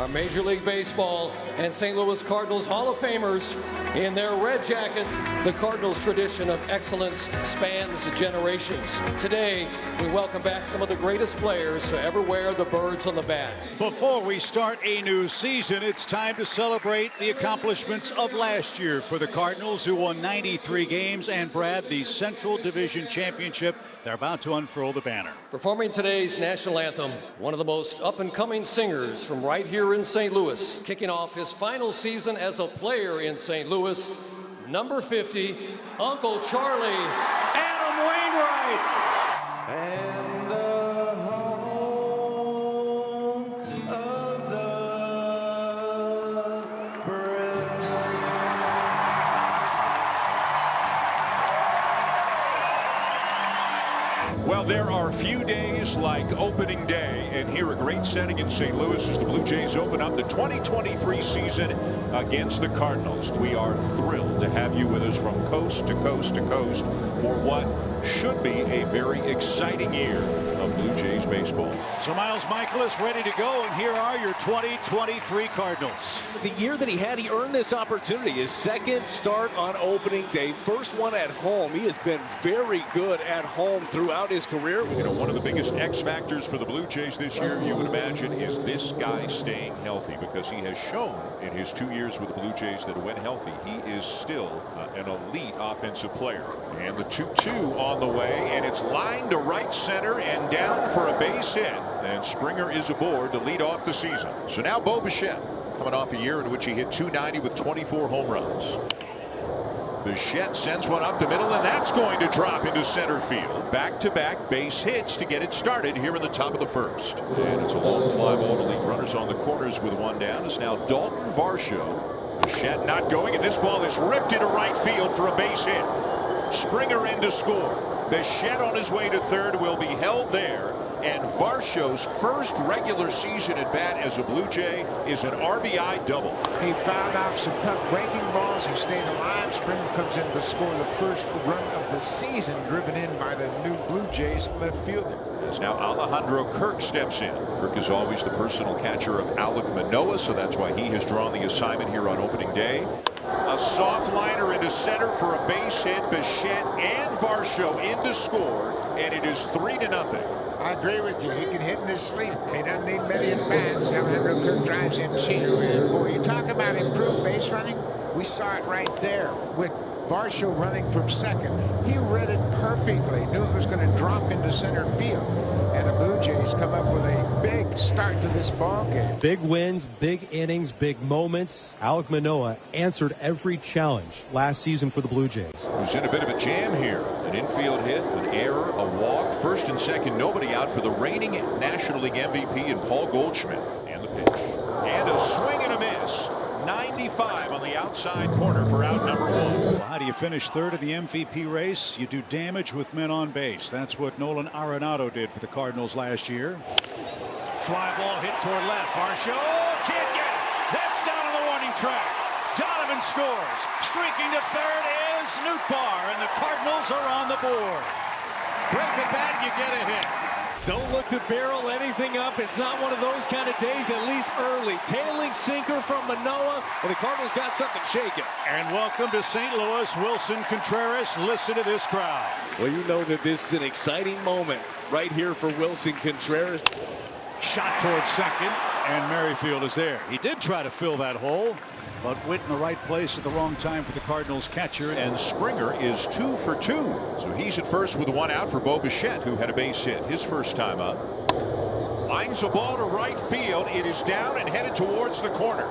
Our Major League Baseball and St. Louis Cardinals Hall of Famers in their red jackets. The Cardinals' tradition of excellence spans generations. Today, we welcome back some of the greatest players to ever wear the birds on the bat. Before we start a new season, it's time to celebrate the accomplishments of last year for the Cardinals, who won 93 games and, Brad, the Central Division Championship. They're about to unfurl the banner. Performing today's national anthem, one of the most up-and-coming singers from right here in St. Louis, kicking off his final season as a player in St. Louis, number 50, Uncle Charlie, Adam Wainwright. And the home of the brave. Well, there are few days like opening day, and here a great setting in St. Louis as the Blue Jays open up the 2023 season against the Cardinals. We are thrilled to have you with us from coast to coast to coast for what should be a very exciting year of Blue Jays baseball. So Miles Michaelis ready to go, and here are your 2023 Cardinals. The year that he earned this opportunity, his second start on opening day, first one at home. He has been very good at home throughout his career. You know, one of the biggest X factors for the Blue Jays this year, you would imagine, is this guy staying healthy, because he has shown in his 2 years with the Blue Jays that when healthy, he is still an elite offensive player. And the 2-2 on the way, and it's lined to right center and down for a base hit. And Springer is aboard to lead off the season. So now Bo Bichette, coming off a year in which he hit .290 with 24 home runs. Bichette sends one up the middle, and that's going to drop into center field. Back-to-back base hits to get it started here in the top of the first. And it's a long fly ball to leave runners on the corners with one down. It's now Dalton Varsho. Bichette not going, and this ball is ripped into right field for a base hit. Springer in to score. Bichette on his way to third will be held there. And Varsho's first regular season at bat as a Blue Jay is an RBI double. He fouled off some tough breaking balls. He stayed alive. Springer comes in to score the first run of the season, driven in by the new Blue Jays left fielder. As now Alejandro Kirk steps in. Kirk is always the personal catcher of Alek Manoah, so that's why he has drawn the assignment here on opening day. A soft liner into center for a base hit. Bichette and Varsho in to score, and it is 3-0. I agree with you. He can hit in his sleep. He doesn't need many at bats. Alejandro Kirk drives in two. And boy, you talk about improved base running. We saw it right there with Varsho running from second. He read it perfectly. Knew it was going to drop into center field. And the Blue Jays come up with a big start to this ball game. Big wins, big innings, big moments. Alek Manoah answered every challenge last season for the Blue Jays. Who's in a bit of a jam here. An infield hit, an error, a walk. First and second, nobody out for the reigning National League MVP and Paul Goldschmidt. And the pitch. And a swing and a miss. 95 on the outside corner for out number one. Well, how do you finish third of the MVP race? You do damage with men on base. That's what Nolan Arenado did for the Cardinals last year. Fly ball hit toward left. Varsho can't get it. That's down on the warning track. Donovan scores. Streaking to third is Nootbaar, and the Cardinals are on the board. Break it back, you get a hit. Don't look to barrel anything up. It's not one of those kind of days, at least early. Tailing sinker from Manoah, and the Cardinals got something shaking. And welcome to St. Louis, Wilson Contreras. Listen to this crowd. Well, you know that this is an exciting moment right here for Wilson Contreras. Shot towards second, and Merrifield is there. He did try to fill that hole, but went in the right place at the wrong time for the Cardinals catcher. And Springer is 2 for 2. So he's at first with one out for Bo Bichette, who had a base hit his first time up. Lines a ball to right field. It is down and headed towards the corner.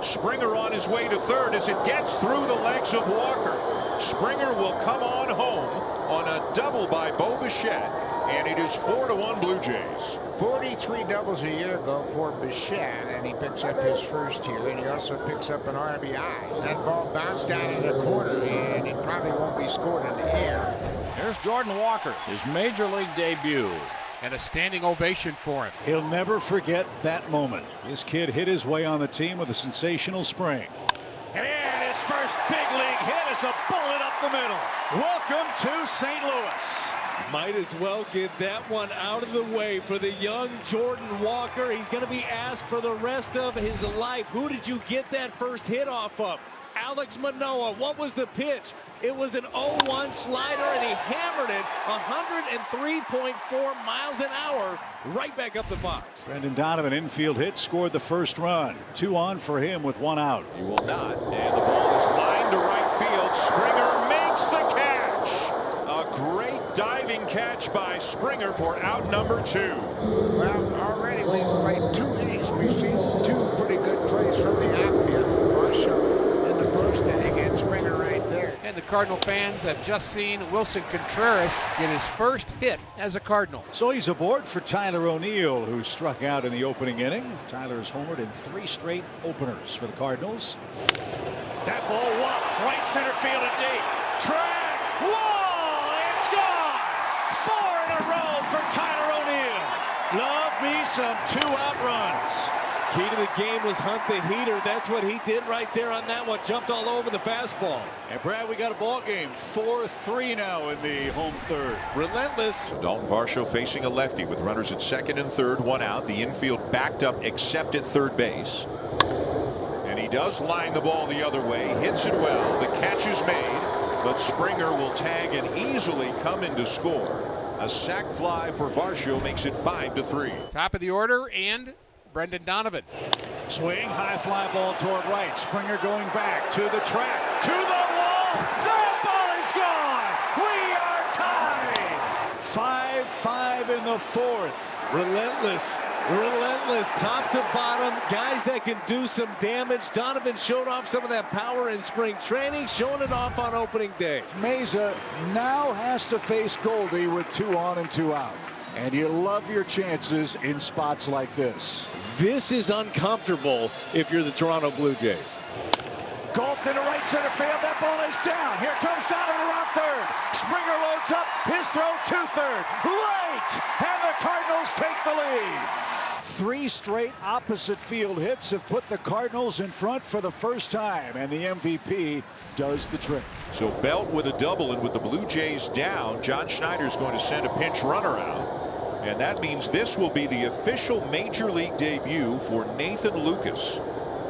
Springer on his way to third as it gets through the legs of Walker. Springer will come on home on a double by Bo Bichette, and it is 4-1 Blue Jays. 43 doubles a year ago for Bichette, and he picks up his first here, and he also picks up an RBI. That ball bounced down in the corner, and it probably won't be scored in the air. There's Jordan Walker, his major league debut, and a standing ovation for him. He'll never forget that moment. This kid hit his way on the team with a sensational spring. And his first big league hit is a bullet up the middle. Welcome to St. Louis. Might as well get that one out of the way for the young Jordan Walker. He's going to be asked for the rest of his life. Who did you get that first hit off of? Alex Manoah. What was the pitch? It was an 0-1 slider, and he hammered it 103.4 miles an hour right back up the box. Brendan Donovan, infield hit, scored the first run. 2 on for him with 1 out. He will not. And the ball is lined to right field. Springer makes the catch. A great diving catch by Springer for out number 2. Well, already we've played 2 innings. We've seen 2 pretty good plays from the outfield. Varsho in the first inning and Springer right there. And the Cardinal fans have just seen Wilson Contreras get his first hit as a Cardinal. So he's aboard for Tyler O'Neill, who struck out in the opening inning. Tyler's homered in 3 straight openers for the Cardinals. That ball whopped right center field and deep. Track, wall, it's gone. 4 in a row for Tyler O'Neill. Love me some 2-out runs. Key to the game was hunt the heater. That's what he did right there on that one. Jumped all over the fastball. And Brad, we got a ball game. 4-3 now in the home third. Relentless. So Dalton Varsho facing a lefty with runners at second and third, 1 out. The infield backed up except at third base. And he does line the ball the other way. Hits it well. The catch is made. But Springer will tag and easily come in to score. A sac fly for Varsho makes it 5-3. Top of the order, and Brendan Donovan. Swing, high fly ball toward right. Springer going back to the track, to the wall. That ball is gone. We are tied. 5-5 in the 4th. Relentless. Relentless, top to bottom, guys that can do some damage. Donovan showed off some of that power in spring training, showing it off on opening day. Mesa now has to face Goldie with 2 on and 2 out. And you love your chances in spots like this. This is uncomfortable if you're the Toronto Blue Jays. Golfed into right center field. That ball is down. Here comes Donovan around third. Springer loads up. His throw to third. Right! And the Cardinals take the lead. 3 straight opposite field hits have put the Cardinals in front for the first time, and the MVP does the trick. So Belt with a double, and with the Blue Jays down, John Schneider's going to send a pinch runner out. And that means this will be the official major league debut for Nathan Lucas.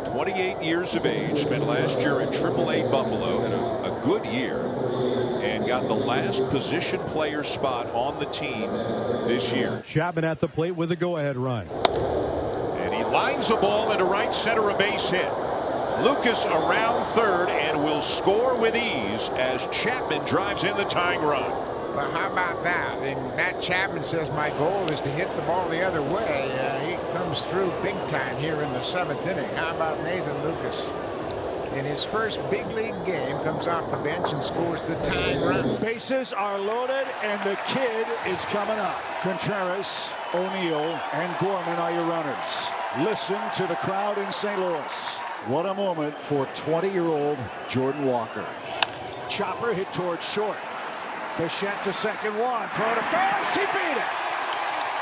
28 years of age, spent last year at AAA Buffalo, had a good year, and got the last position player spot on the team this year. Chapman at the plate with a go-ahead run. And he lines a ball into right center, a base hit. Lucas around third and will score with ease as Chapman drives in the tying run. Well, how about that? And Matt Chapman says my goal is to hit the ball the other way. He comes through big time here in the 7th inning. How about Nathan Lucas? In his first big league game, comes off the bench and scores the tying run. Bases are loaded, and the kid is coming up. Contreras, O'Neill, and Gorman are your runners. Listen to the crowd in St. Louis. What a moment for 20-year-old Jordan Walker. Chopper hit towards short. Bichette to second, 1. Throw to first. He beat it.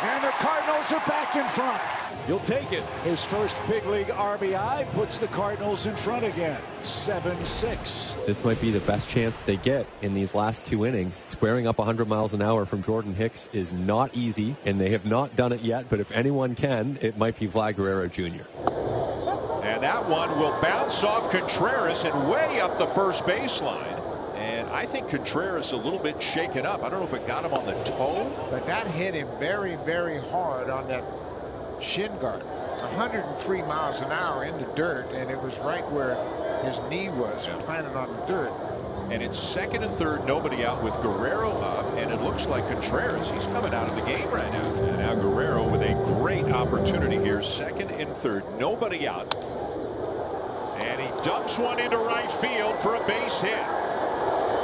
And the Cardinals are back in front. You'll take it. His first big league RBI puts the Cardinals in front again. 7-6. This might be the best chance they get in these last 2 innings. Squaring up 100 miles an hour from Jordan Hicks is not easy, and they have not done it yet. But if anyone can, it might be Vlad Guerrero Jr. And that one will bounce off Contreras and way up the first baseline. And I think Contreras a little bit shaken up. I don't know if it got him on the toe. But that hit him very, very hard on that shin guard. 103 miles an hour into dirt, and it was right where his knee was planted on the dirt. And it's second and third, nobody out with Guerrero up, and it looks like Contreras, he's coming out of the game right now. And now Guerrero with a great opportunity here, second and third, nobody out. And he dumps one into right field for a base hit.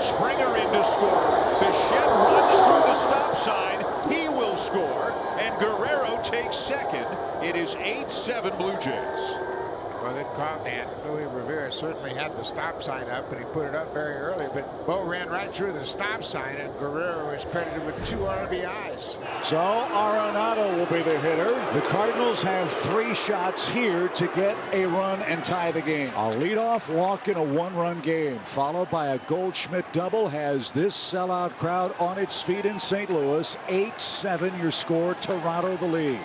Springer in to score. Bichette runs through the stop sign. He will score. And Guerrero takes second. It is 8-7 Blue Jays. Well, good call, Dan. Louis Rivera certainly had the stop sign up, and he put it up very early, but Bo ran right through the stop sign, and Guerrero is credited with 2 RBIs. So Arenado will be the hitter. The Cardinals have 3 shots here to get a run and tie the game. A leadoff walk in a 1-run game, followed by a Goldschmidt double, has this sellout crowd on its feet in St. Louis. 8-7 your score. Toronto the lead.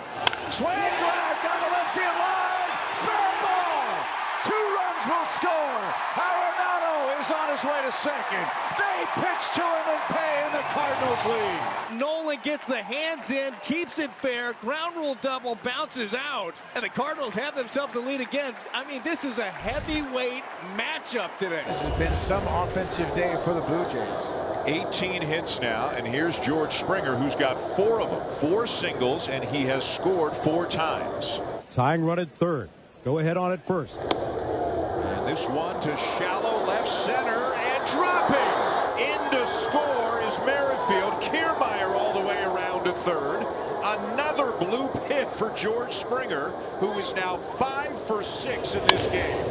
Swing drive down the left field line. Fair ball. 2 runs will score. Arenado is on his way to second. They pitch to him and pay, and the Cardinals lead. Nolan gets the hands in, keeps it fair. Ground rule double bounces out, and the Cardinals have themselves a lead again. I mean, this is a heavyweight matchup today. This has been some offensive day for the Blue Jays. 18 hits now, and here's George Springer, who's got 4 of them, 4 singles, and he has scored 4 times. Tying run at third. Go ahead on at first. And this one to shallow left center, and dropping in to score is Merrifield. Kiermaier all the way around to third. Another bloop hit for George Springer, who is now 5 for 6 in this game.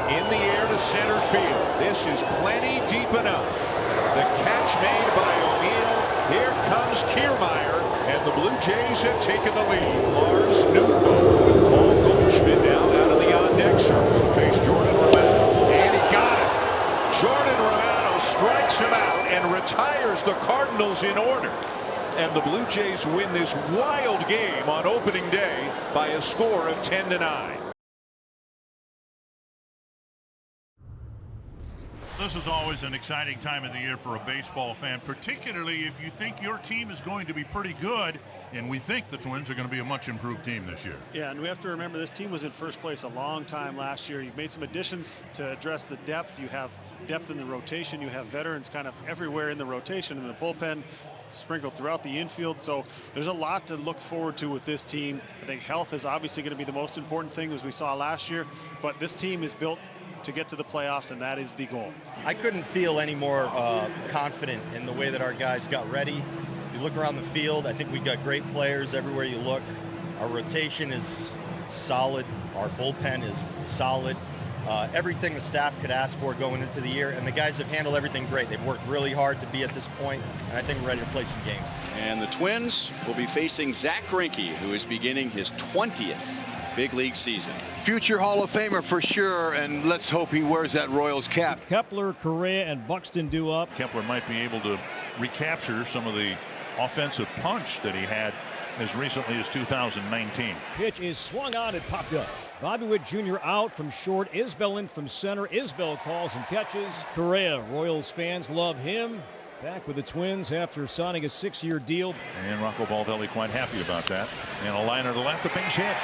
In the air to center field. This is plenty deep enough. The catch made by O'Neill. Here comes Kiermaier, and the Blue Jays have taken the lead. Lars Nootbaar with Paul Goldschmidt down out of the on-deck circle. Face Jordan Romano, and he got it. Jordan Romano strikes him out and retires the Cardinals in order. And the Blue Jays win this wild game on opening day by a score of 10-9. This is always an exciting time of the year for a baseball fan, particularly if you think your team is going to be pretty good, and we think the Twins are going to be a much improved team this year. Yeah, and we have to remember this team was in first place a long time last year. You've made some additions to address the depth. You have depth in the rotation. You have veterans kind of everywhere in the rotation, in the bullpen, sprinkled throughout the infield. So there's a lot to look forward to with this team. I think health is obviously going to be the most important thing, as we saw last year, but this team is built to get to the playoffs, and that is the goal. I couldn't feel any more confident in the way that our guys got ready. You look around the field, I think we got great players everywhere you look. Our rotation is solid. Our bullpen is solid. Everything the staff could ask for going into the year, and the guys have handled everything great. They've worked really hard to be at this point, and I think we're ready to play some games. And the Twins will be facing Zach Greinke, who is beginning his 20th big league season. Future Hall of Famer for sure, and let's hope he wears that Royals cap. Kepler, Correa, and Buxton due up. Kepler might be able to recapture some of the offensive punch that he had as recently as 2019. Pitch is swung on and popped up. Bobby Witt Jr. out from short. Isbell in from center. Isbell calls and catches. Correa, Royals fans love him. Back with the Twins after signing a 6-year deal. And Rocco Baldelli quite happy about that. And a liner to left, a base hit.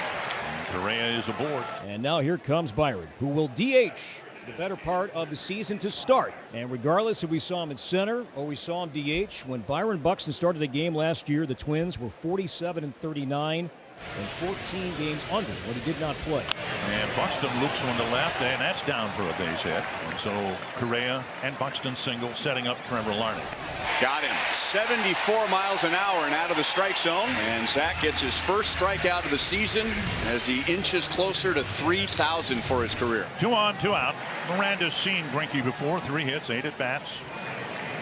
Correa is aboard. And now here comes Byron, who will DH the better part of the season to start. And regardless if we saw him at center or we saw him DH, when Byron Buxton started the game last year, the Twins were 47-39 and 14 games under when he did not play. And Buxton loops one to left, and that's down for a base hit. And so Correa and Buxton single, setting up Trevor Larney. Got him 74 miles an hour and out of the strike zone. And Zach gets his first strikeout of the season as he inches closer to 3,000 for his career. 2 on, 2 out. Miranda's seen Greinke before. 3 hits, 8 at bats.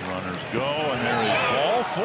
Runners go, and there is ball 4.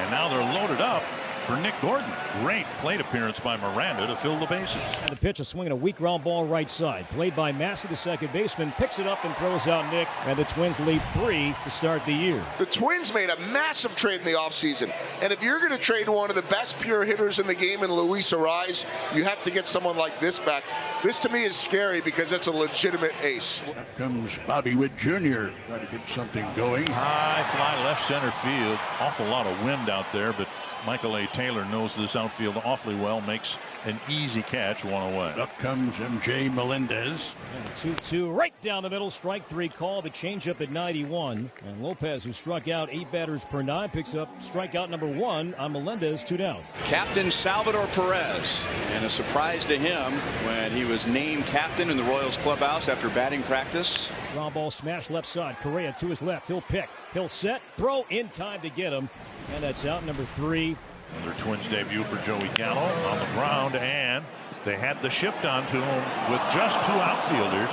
And now they're loaded up for Nick Gordon. Great plate appearance by Miranda to fill the bases. And the pitch is swinging a weak ground ball right side. Played by Massey, the second baseman, picks it up and throws out Nick. And the Twins lead 3 to start the year. The Twins made a massive trade in the offseason. And if you're going to trade one of the best pure hitters in the game in Luis Arraez, you have to get someone like this back. This to me is scary because it's a legitimate ace. Here comes Bobby Witt Jr. Try to get something going. High fly left center field. Awful lot of wind out there, but Michael A. Taylor knows this outfield awfully well, makes an easy catch, 1 away. Up comes MJ Melendez. And the 2-2 right down the middle. Strike 3 call. The changeup at 91. And Lopez, who struck out 8 batters per 9, picks up strikeout number 1 on Melendez, 2 down. Captain Salvador Perez, and a surprise to him when he was named captain in the Royals clubhouse after batting practice. Ground ball smash left side. Correa to his left. He'll pick. He'll set. Throw in time to get him. And that's out number 3. Another Twins debut for Joey Gallo on the ground, and They had the shift onto him with just 2 outfielders,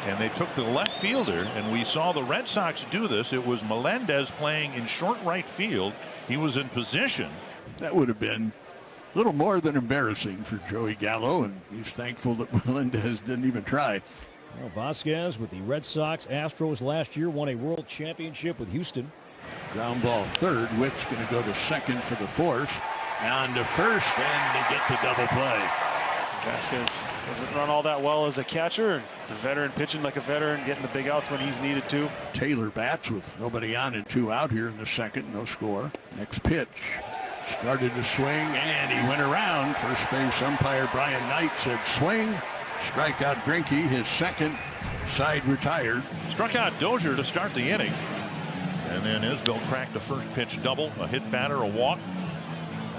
and they took the left fielder, and we saw the Red Sox do this. It was Melendez playing in short right field. He was in position. That would have been a little more than embarrassing for Joey Gallo, and he's thankful that Melendez didn't even try. Well, Vasquez with the Red Sox Astros last year won a world championship with Houston. Ground ball third. Witt's going to go to second for the force. On to first, and they get the double play. Vasquez doesn't run all that well as a catcher. The veteran pitching like a veteran, getting the big outs when he's needed to. Taylor bats with nobody on and 2 out here in the second. No score. Next pitch. Started to swing, and he went around. First base umpire Brian Knight said swing. Strike out Greinke, his second. Side retired. Struck out Dozier to start the inning. And then Isbell cracked a first pitch double, a hit batter, a walk.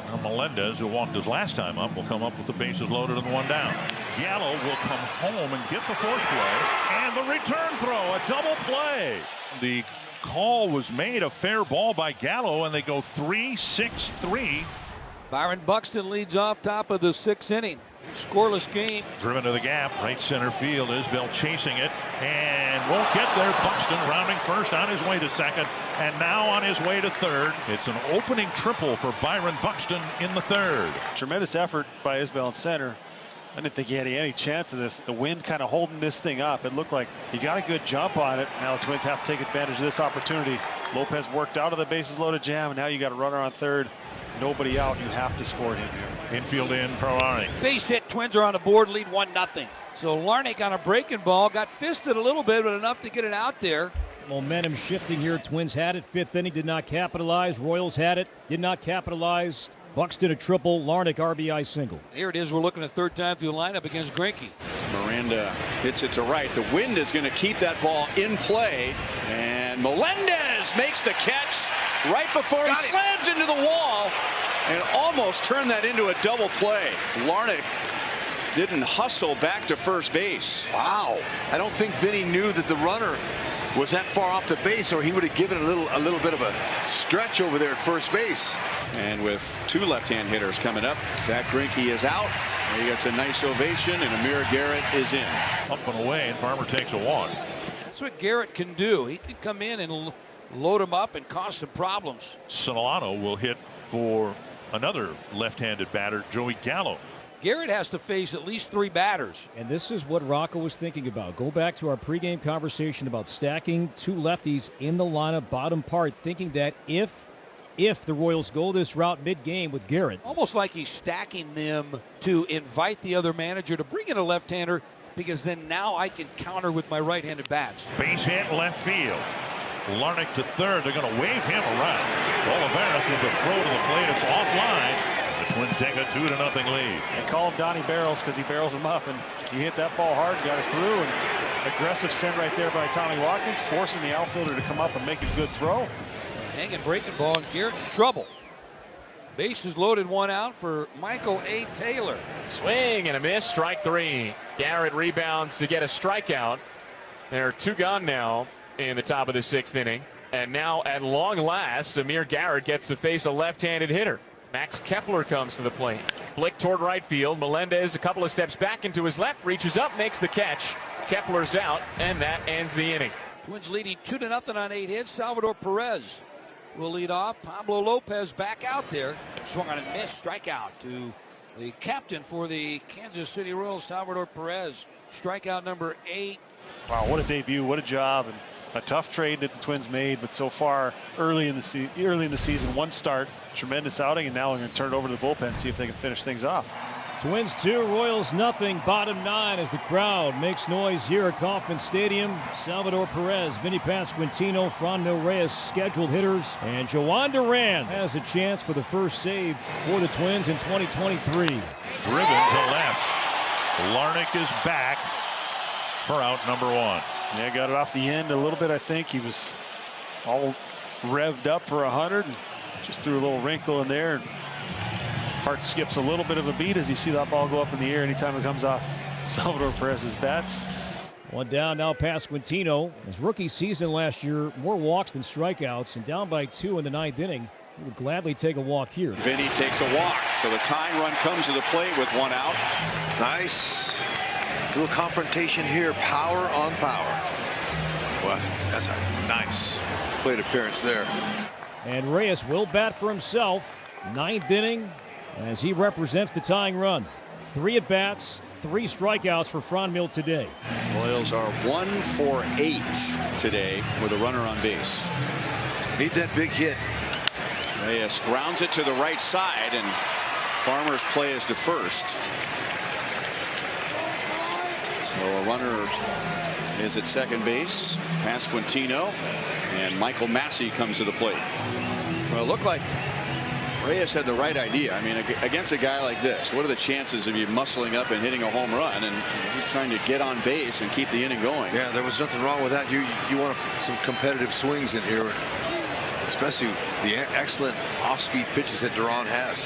And Melendez, who walked his last time up, will come up with the bases loaded and 1 down. Gallo will come home and get the force play. And the return throw, a double play. The call was made a fair ball by Gallo, and they go 3-6-3. Byron Buxton leads off top of the 6th inning. Scoreless game. Driven to the gap, right center field. Isbell chasing it and won't get there. Buxton rounding first, on his way to second, and now on his way to third. It's an opening triple for Byron Buxton in the third. Tremendous effort by Isbell in center. I didn't think he had any chance of this. The wind kind of holding this thing up. It looked like he got a good jump on it. Now the Twins have to take advantage of this opportunity. Lopez worked out of the bases loaded jam, and now you got a runner on third. Nobody out. You have to score him here. Infield in for Larney. Base hit. Twins are on the board, lead 1-0. So Larney on a breaking ball, got fisted a little bit, but enough to get it out there. Momentum shifting here. Twins had it. 5th inning, did not capitalize. Royals had it, did not capitalize. Buxton a triple, Larnach RBI single. Here it is. We're looking at third time through the lineup against Greinke. Miranda hits it to right. The wind is going to keep that ball in play. And Melendez makes the catch right before he slams into the wall and almost turned that into a double play. Larnach didn't hustle back to first base. Wow. I don't think Vinny knew that the runner was that far off the base, or he would have given a little bit of a stretch over there at first base. And with 2 left-hand hitters coming up, Zach Greinke is out. He gets a nice ovation, and Amir Garrett is in. Up and away, and Farmer takes a walk. That's what Garrett can do. He can come in and load him up and cause some problems. Solano will hit for another left-handed batter, Joey Gallo. Garrett has to face at least 3 batters. And this is what Rocco was thinking about. Go back to our pregame conversation about stacking 2 lefties in the lineup, bottom part, thinking that if the Royals go this route mid-game with Garrett. Almost like he's stacking them to invite the other manager to bring in a left-hander, because then now I can counter with my right-handed bats. Base hit left field. Larnach to third. They're going to wave him around. Olivares with the throw to the plate. It's offline. The Twins take a 2-0 lead. They call him Donnie Barrels because he barrels him up, and he hit that ball hard, got it through, and aggressive send right there by Tommy Watkins, forcing the outfielder to come up and make a good throw. Hanging breaking ball, and Garrett in trouble. Bases loaded, 1 out for Michael A. Taylor. Swing and a miss, strike 3. Garrett rebounds to get a strikeout. There are 2 gone now in the top of the 6th inning. And now, at long last, Amir Garrett gets to face a left-handed hitter. Max Kepler comes to the plate. Flick toward right field. Melendez a couple of steps back into his left, reaches up, makes the catch. Kepler's out, and that ends the inning. Twins leading 2-0 on 8 hits. Salvador Perez will lead off. Pablo Lopez back out there. Swung on a miss, strikeout to the captain for the Kansas City Royals, Salvador Perez. Strikeout number 8. Wow, what a debut, what a job, and a tough trade that the Twins made, but so far early in the season, 1 start, tremendous outing, and now we're going to turn it over to the bullpen, see if they can finish things off. Twins 2, Royals nothing. Bottom 9 as the crowd makes noise here at Kauffman Stadium. Salvador Perez, Vinny Pasquantino, Franmil Reyes scheduled hitters, and Joan Duran has a chance for the first save for the Twins in 2023. Driven to left. Larnach is back for out number 1. Yeah, got it off the end a little bit. I think he was all revved up for 100 and just threw a little wrinkle in there. Heart skips a little bit of a beat as you see that ball go up in the air anytime it comes off Salvador Perez's bat. 1 down now, Pasquantino. His rookie season last year, more walks than strikeouts, and down by 2 in the 9th inning. He would gladly take a walk here. Vinny takes a walk, so the tying run comes to the plate with one out. Nice little confrontation here, power on power. Well, that's a nice plate appearance there. And Reyes will bat for himself. 9th inning as he represents the tying run. 3 at-bats, 3 strikeouts for Franmil today. Royals are 1 for 8 today with a runner on base. Need that big hit. Reyes grounds it to the right side, and Farmer's play is to first. So a runner is at second base, Pasquantino, and Michael Massey comes to the plate. Well, it looked like Reyes had the right idea. I mean, against a guy like this, what are the chances of you muscling up and hitting a home run and just trying to get on base and keep the inning going? Yeah, there was nothing wrong with that. You want some competitive swings in here, especially the excellent off-speed pitches that Duran has.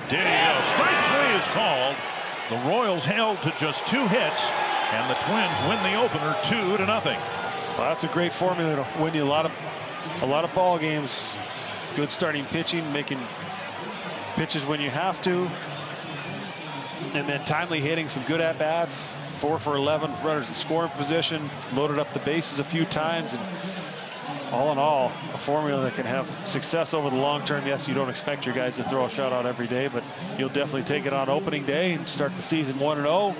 There you go. Strike 3 is called. The Royals held to just 2 hits, and the Twins win the opener 2-0. Well, that's a great formula to win you a lot of ball games. Good starting pitching, making pitches when you have to, and then timely hitting, some good at bats. 4 for 11 runners in scoring position, loaded up the bases a few times, and all in all, a formula that can have success over the long term. Yes, you don't expect your guys to throw a shutout every day, but you'll definitely take it on opening day and start the season 1-0.